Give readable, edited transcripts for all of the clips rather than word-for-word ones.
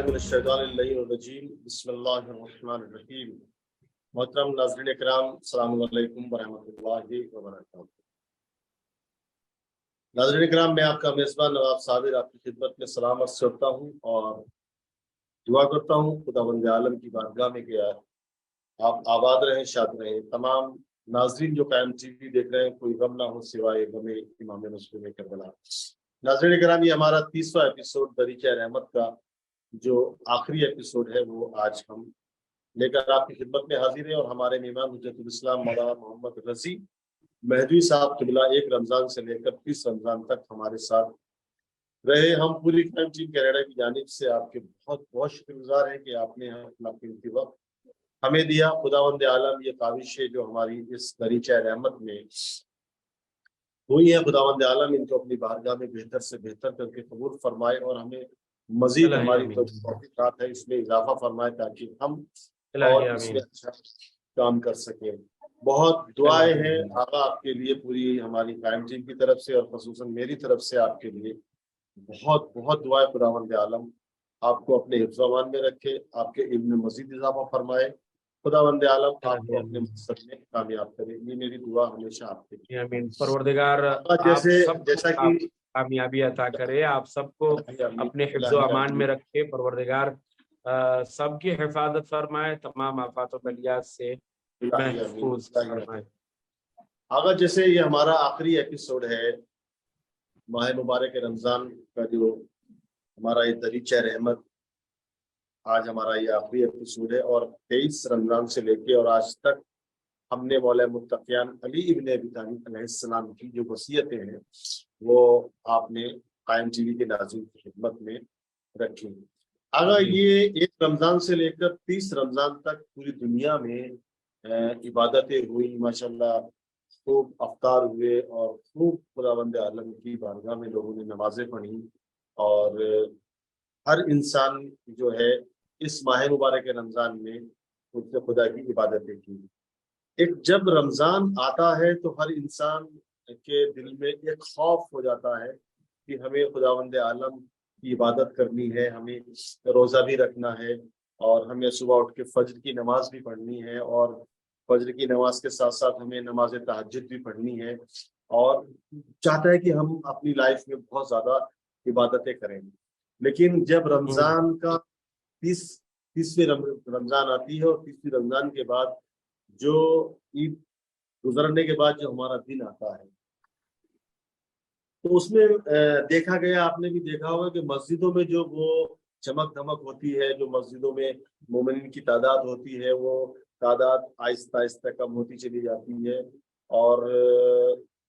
من الشیطان الرجیم بسم اللہ الرحمن الرحیم۔ محترم ناظرین کرام، السلام علیکم ورحمۃ اللہ وبرکاتہ۔ ناظرین کرام، میں آپ کا میزبان نواب صابر آپ کی خدمت میں سلام عرض کرتا ہوں اور دعا کرتا ہوں خداوند عالم کی بارگاہ میں کہ آپ آباد رہیں، شاد رہیں۔ تمام ناظرین جو قائم ٹی وی دیکھ رہے ہیں، کوئی غم نہ ہو سوائے غم امام مسلم کربلا۔ ناظرین کرام، یہ ہمارا 30واں ایپیسوڈ دریچہ رحمت کا جو آخری ایپیسوڈ ہے وہ آج ہم لے کر آپ کی خدمت میں حاضر ہیں، اور ہمارے امام حجت الاسلام مولانا محمد رضی مہدوی صاحب قبلہ 1 رمضان سے لے کر 30 رمضان تک ہمارے ساتھ رہے۔ ہم پوری قائم ٹیم کینیڈا کی جانب سے آپ کے بہت بہت شکر گزار ہیں کہ آپ نے اپنا قیمتی وقت ہمیں دیا۔ خداوند عالم یہ کاوشیں جو ہماری اس دریچہ رحمت میں ہوئی ہیں، خداوند عالم ان کو اپنی بارگاہ میں بہتر سے بہتر کر کے قبول فرمائے، اور ہمیں مزید ہماری توفیقات ہے اس میں اضافہ فرمائے تاکہ ہم اور اس میں اچھا کام کر سکیں۔ بہت دعائیں ہیں آقا آپ کے لیے، پوری ہماری قائم ٹیم کی طرف سے اور خصوصاً میری طرف سے آپ کے لیے بہت بہت دعائیں۔ خداوند عالم آپ کو اپنے حفظ و امان میں رکھے، آپ کے علم میں مزید اضافہ فرمائے۔ خداوند عالم آپ کو اپنے مقصد میں کامیاب کرے، یہ میری دعا ہمیشہ آپ کے لیے۔ آمین۔ پروردگار جیسا کہ کامیابی عطا کرے، آپ سب کو اپنے حفظ و امان میں رکھے۔ پروردگار سب کی حفاظت فرمائے، تمام آفات و بلیات سے محفوظ فرمائے۔ آقا جیسے یہ ہمارا آخری ایپیسوڈ ہے ماہ مبارک رمضان کا، جو ہمارا یہ دریچہ رحمت، آج ہمارا یہ آخری ایپیسوڈ ہے، اور 23 رمضان سے لے کے اور آج تک ہم نے مولا متقیان علی ابن ابی طالب علیہ السلام کی جو وصیتیں ہیں وہ آپ نے قائم ٹی وی کے ناظرین کی خدمت میں رکھی۔ اگر یہ 1 رمضان سے لے کر 30 رمضان تک پوری دنیا میں عبادتیں ہوئی، ماشاءاللہ خوب افطار ہوئے، اور خوب خداوند عالم کی بارگاہ میں لوگوں نے نمازیں پڑھی، اور ہر انسان جو ہے اس ماہ مبارک رمضان میں خدا کی عبادتیں کی۔ جب رمضان آتا ہے تو ہر انسان کے دل میں ایک خوف ہو جاتا ہے کہ ہمیں خداوند عالم کی عبادت کرنی ہے، ہمیں روزہ بھی رکھنا ہے، اور ہمیں صبح اٹھ کے فجر کی نماز بھی پڑھنی ہے، اور فجر کی نماز کے ساتھ ساتھ ہمیں نماز تہجد بھی پڑھنی ہے، اور چاہتا ہے کہ ہم اپنی لائف میں بہت زیادہ عبادتیں کریں۔ لیکن جب رمضان کا 30ویں رمضان آتی ہے، اور 30ویں رمضان کے بعد جو عید گزرنے کے بعد جو ہمارا دن آتا ہے، تو اس میں دیکھا گیا، آپ نے بھی دیکھا ہوگا کہ مسجدوں میں جو وہ چمک دھمک ہوتی ہے، جو مسجدوں میں مومنین کی تعداد ہوتی ہے، وہ تعداد آہستہ آہستہ کم ہوتی چلی جاتی ہے۔ اور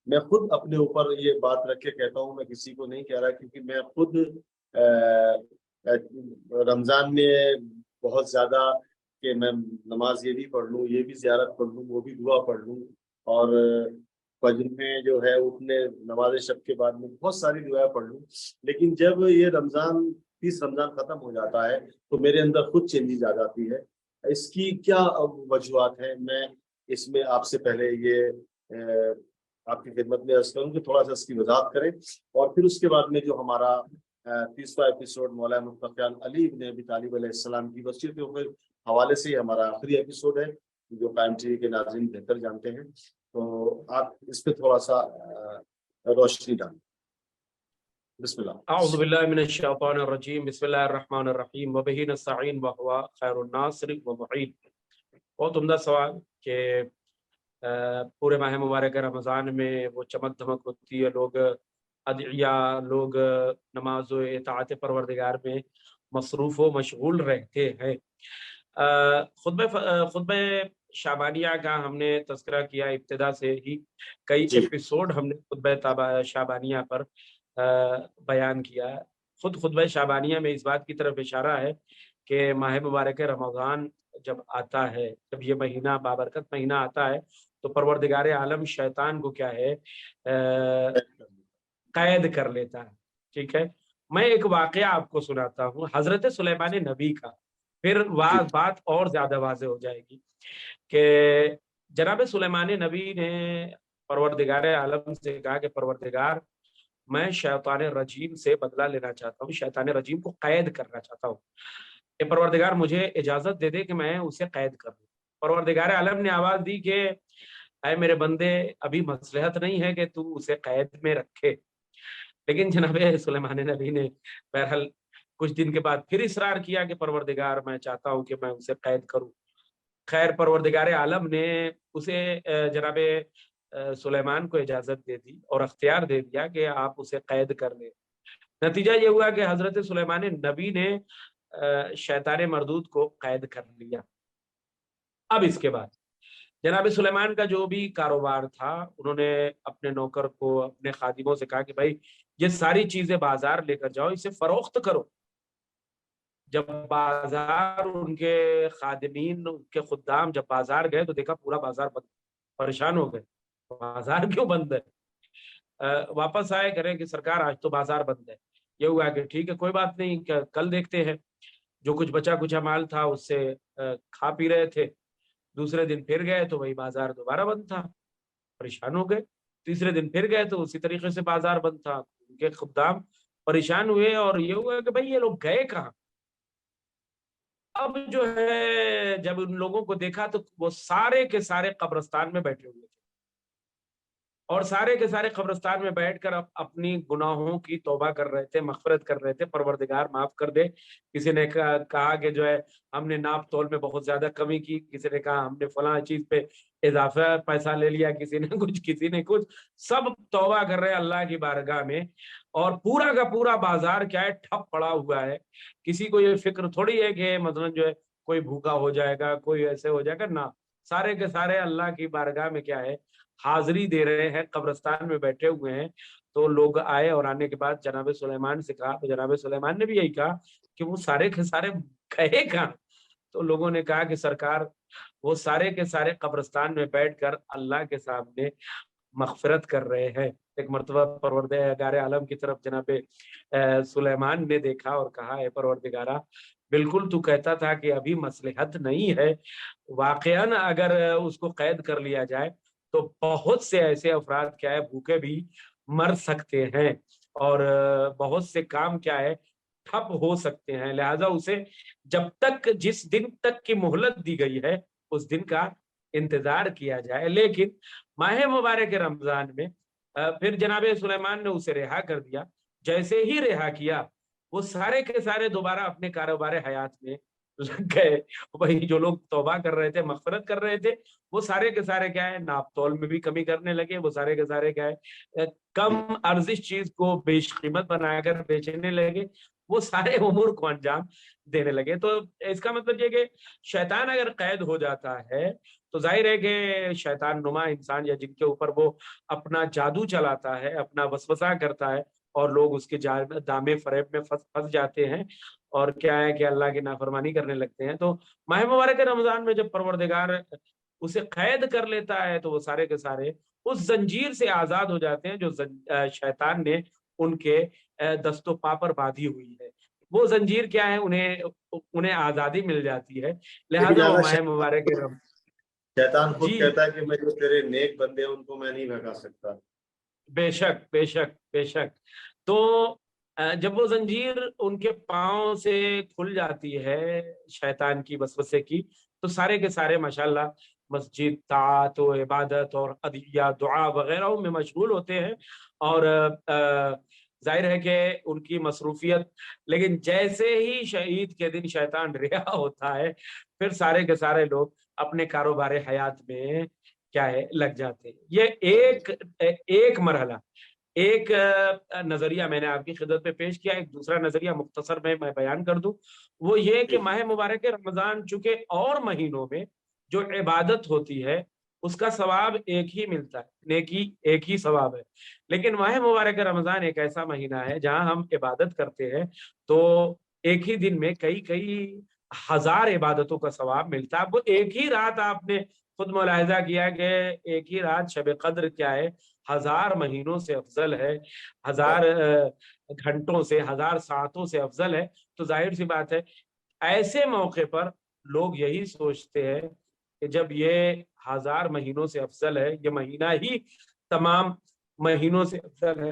میں خود اپنے اوپر یہ بات رکھ کے کہتا ہوں، میں کسی کو نہیں کہہ رہا، کیونکہ میں خود رمضان میں بہت زیادہ کہ میں نماز یہ بھی پڑھ لوں، یہ بھی زیارت پڑھ لوں، وہ بھی دعا پڑھ لوں، اور فجر میں جو ہے اٹھنے نماز شب کے بعد میں بہت ساری دعائیں پڑھ لوں، لیکن جب یہ 30 رمضان ختم ہو جاتا ہے تو میرے اندر خود چینجز آ جاتی ہے۔ اس کی کیا وجوہات ہیں، میں اس میں آپ سے پہلے یہ آپ کی خدمت میں عرض کروں کہ تھوڑا سا اس کی وضاحت کریں، اور پھر اس کے بعد میں جو ہمارا 30واں ایپیسوڈ مولا متقیان علی ابن ابی طالب علیہ السلام کی وصیتوں کے حوالے سے ہمارا آخری ایپیسوڈ ہے، جو قائم ٹی وی کے ناظرین بہتر جانتے ہیں، تو آپ اس پہ تھوڑا سا روشنی ڈالیں۔ بسم اللہ۔ اعوذ باللہ من الشیطان الرجیم، بسم اللہ الرحمن الرحیم، وبہ نستعین وہو خیر الناصر ومعین۔ بہت عمدہ سوال کہ پورے ماہ مبارک رمضان میں وہ چمک دھمک ہوتی ہے، لوگ ادعیاء، لوگ نماز و اطاعت پروردگار میں مصروف و مشغول رہتے ہیں۔ خطبہ شعبانیہ کا ہم نے تذکرہ کیا، ابتدا سے ہی کئی ایپیسوڈ ہم نے خطبہ شعبانیہ پر بیان کیا۔ خطبہ شعبانیہ میں اس بات کی طرف اشارہ ہے کہ ماہ مبارک رمضان جب آتا ہے، جب یہ مہینہ بابرکت مہینہ آتا ہے، تو پروردگار عالم شیطان کو کیا ہے، قید کر لیتا ہے۔ ٹھیک ہے، میں ایک واقعہ آپ کو سناتا ہوں حضرت سلیمان نبی کا، پھر بات اور زیادہ واضح ہو جائے گی کہ جناب سلیمان نبی نے پروردگار عالم سے کہا کہ پروردگار میں شیطان رجیم سے بدلہ لینا چاہتا ہوں, شیطان رجیم کو قید کرنا چاہتا ہوں. کہ پروردگار مجھے اجازت دے دے کہ میں اسے قید کر دوں. پروردگار عالم نے آواز دی کہ اے میرے بندے, ابھی مصلحت نہیں ہے کہ تو اسے قید میں رکھے. لیکن جناب سلیمان نبی نے بہرحال کچھ دن کے بعد پھر اصرار کیا کہ پروردگار میں چاہتا ہوں کہ میں اسے قید کروں. خیر پروردگار عالم نے اسے جناب سلیمان کو اجازت دے دی اور اختیار دے دیا کہ آپ اسے قید کر لیں. نتیجہ یہ ہوا کہ حضرت سلیمان نبی نے شیطان مردود کو قید کر لیا. اب اس کے بعد جناب سلیمان کا جو بھی کاروبار تھا, انہوں نے اپنے نوکر کو, اپنے خادموں سے کہا کہ بھائی یہ ساری چیزیں بازار لے کر جاؤ, اسے فروخت کرو. جب بازار ان کے خادمین, ان کے خدام جب بازار گئے تو دیکھا پورا بازار بند. پریشان ہو گئے, بازار کیوں بند ہے؟ واپس آئے, کریں کہ سرکار آج تو بازار بند ہے. یہ ہوا کہ ٹھیک ہے کوئی بات نہیں, کل دیکھتے ہیں. جو کچھ بچا کچھ مال تھا اس سے کھا پی رہے تھے. دوسرے دن پھر گئے تو وہی بازار دوبارہ بند تھا, پریشان ہو گئے. تیسرے دن پھر گئے تو اسی طریقے سے بازار بند تھا. ان کے خدام پریشان ہوئے اور یہ ہوا کہ بھائی یہ لوگ گئے کہاں. اب جو ہے جب ان لوگوں کو دیکھا تو وہ سارے کے سارے قبرستان میں بیٹھے ہوئے تھے, اور سارے کے سارے قبرستان میں بیٹھ کر اپنی گناہوں کی توبہ کر رہے تھے, مغفرت کر رہے تھے, پروردگار معاف کر دے. کسی نے کہا کہ جو ہے ہم نے ناپ تول میں بہت زیادہ کمی کی, کسی نے کہا ہم نے فلاں چیز پہ اضافہ پیسہ لے لیا, کسی نے کچھ کسی نے کچھ. سب توبہ کر رہے ہیں اللہ کی بارگاہ میں, اور پورا کا پورا بازار کیا ہے ٹھپ پڑا ہوا ہے. کسی کو یہ فکر تھوڑی ہے کہ مثلا جو ہے کوئی بھوکا ہو جائے گا, کوئی ایسے ہو جائے گا, نہ. سارے کے سارے اللہ کی بارگاہ میں کیا ہے حاضری دے رہے ہیں, قبرستان میں بیٹھے ہوئے ہیں. تو لوگ آئے اور آنے کے بعد جناب سلیمان سے کہا, تو جناب سلیمان نے بھی یہی کہا کہ وہ سارے کے سارے کہے کہاں. تو لوگوں نے کہا کہ سرکار وہ سارے کے سارے قبرستان میں بیٹھ کر اللہ کے سامنے مغفرت کر رہے ہیں. ایک مرتبہ پروردگار عالم کی طرف جناب سلیمان نے دیکھا اور کہا, اے پروردگارا بالکل تو کہتا تھا کہ ابھی مصلحت نہیں ہے, واقعاً اگر اس کو قید کر لیا جائے تو بہت سے ایسے افراد کیا ہے بھوکے بھی مر سکتے ہیں, اور بہت سے کام کیا ہے ٹھپ ہو سکتے ہیں. لہذا اسے جب تک جس دن تک کی مہلت دی گئی ہے اس دن کا انتظار کیا جائے. لیکن ماہ مبارک رمضان میں پھر جناب سلیمان نے اسے رہا کر دیا. جیسے ہی رہا کیا وہ سارے کے سارے دوبارہ اپنے کاروبار حیات میں لگ گئے. وہی جو لوگ توبہ کر رہے تھے, مغفرت کر رہے تھے, وہ سارے کے سارے کیا ہے ناپ تول میں بھی کمی کرنے لگے. وہ سارے کے سارے کیا ہے کم ارزش چیز کو بیش قیمت بنا کر بیچنے لگے. وہ سارے امور کو انجام دینے لگے. تو اس کا مطلب یہ کہ شیطان اگر قید ہو جاتا ہے تو ظاہر ہے کہ شیطان نما انسان یا جن کے اوپر وہ اپنا جادو چلاتا ہے, اپنا وسوسہ کرتا ہے, اور لوگ اس کے دامے فریب میں پھنس جاتے ہیں اور کیا ہے کہ اللہ کی نافرمانی کرنے لگتے ہیں. تو ماہ مبارک رمضان میں جب پروردگار اسے قید کر لیتا ہے تو وہ سارے کے سارے اس زنجیر سے آزاد ہو جاتے ہیں جو شیطان نے ان کے دست و پا پر باندھی ہوئی ہے. وہ زنجیر کیا ہے انہیں آزادی مل جاتی ہے. لہذا وہ ماہ مبارک شیطان خود جی کہتا ہے کہ میں جو تیرے نیک بندے ہیں ان کو میں نہیں بھگا سکتا. بے شک بے شک بے شک. تو جب وہ زنجیر ان کے پاؤں سے کھل جاتی ہے شیطان کی وسوسے کی, تو سارے کے سارے ماشاءاللہ مسجد, طاعت و عبادت اور عدیہ دعا وغیرہ میں مشغول ہوتے ہیں. اور ظاہر ہے کہ ان کی مصروفیت, لیکن جیسے ہی شہید کے دن شیطان رہا ہوتا ہے پھر سارے کے سارے لوگ اپنے کاروبار حیات میں کیا ہے لگ جاتے ہیں. یہ ایک مرحلہ, ایک نظریہ میں نے آپ کی خدمت پہ پیش کیا. ایک دوسرا نظریہ مختصر میں بیان کر دوں, وہ یہ کہ ماہ مبارک رمضان چونکہ اور مہینوں میں جو عبادت ہوتی ہے اس کا ثواب ایک ہی ملتا ہے, نیکی ایک ہی ثواب ہے. لیکن ماہ مبارک رمضان ایک ایسا مہینہ ہے جہاں ہم عبادت کرتے ہیں تو ایک ہی دن میں کئی ہزار عبادتوں کا ثواب ملتا ہے. وہ ایک ہی رات, آپ نے خود ملاحظہ کیا کہ ایک ہی رات شب قدر کیا ہے ہزار مہینوں سے افضل ہے, ہزار گھنٹوں سے, ہزار ساعتوں سے افضل ہے. تو ظاہر سی بات ہے ایسے موقع پر لوگ یہی سوچتے ہیں کہ جب یہ ہزار مہینوں سے افضل ہے, یہ مہینہ ہی تمام مہینوں سے افضل ہے,